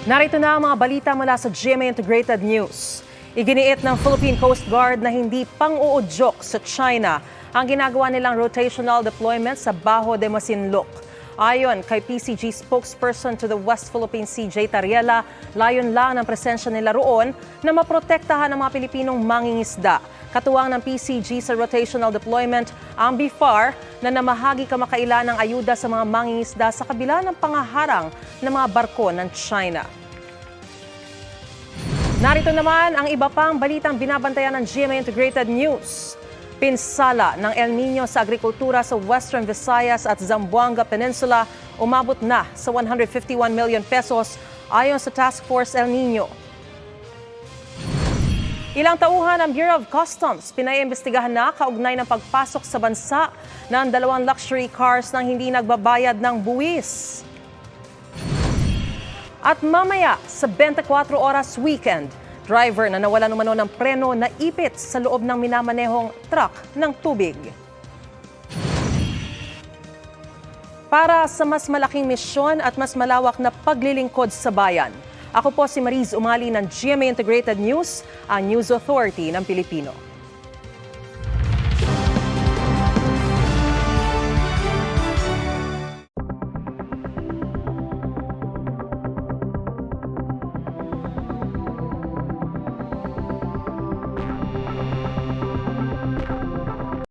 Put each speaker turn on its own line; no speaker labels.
Narito na ang mga balita mula sa GMA Integrated News. Iginiit ng Philippine Coast Guard na hindi pang-uudyok sa China ang ginagawa nilang rotational deployment sa Bajo de Masinloc. Ayon kay PCG spokesperson to the West Philippine Sea, Jay Tariela, layon lang ng presensya nila roon na maprotektahan ang mga Pilipinong mangingisda. Katuwang ng PCG sa rotational deployment ang BIFAR na namahagi kamakailan ng ayuda sa mga mangingisda sa kabila ng pangaharang ng mga barko ng China. Narito naman ang iba pang balitang binabantayan ng GMA Integrated News. Pinsala ng El Nino sa agrikultura sa Western Visayas at Zamboanga Peninsula umabot na sa 151 million pesos ayon sa Task Force El Nino. Ilang tauhan ng Bureau of Customs pinaiimbestigahan na kaugnay ng pagpasok sa bansa ng 2 luxury cars nang hindi nagbabayad ng buwis. At mamaya sa 24 oras weekend, driver na nawalan umano ng preno na ipit sa loob ng minamanehong truck ng tubig. Para sa mas malaking misyon at mas malawak na paglilingkod sa bayan, ako po si Mariz Umali ng GMA Integrated News, ang News Authority ng Pilipino.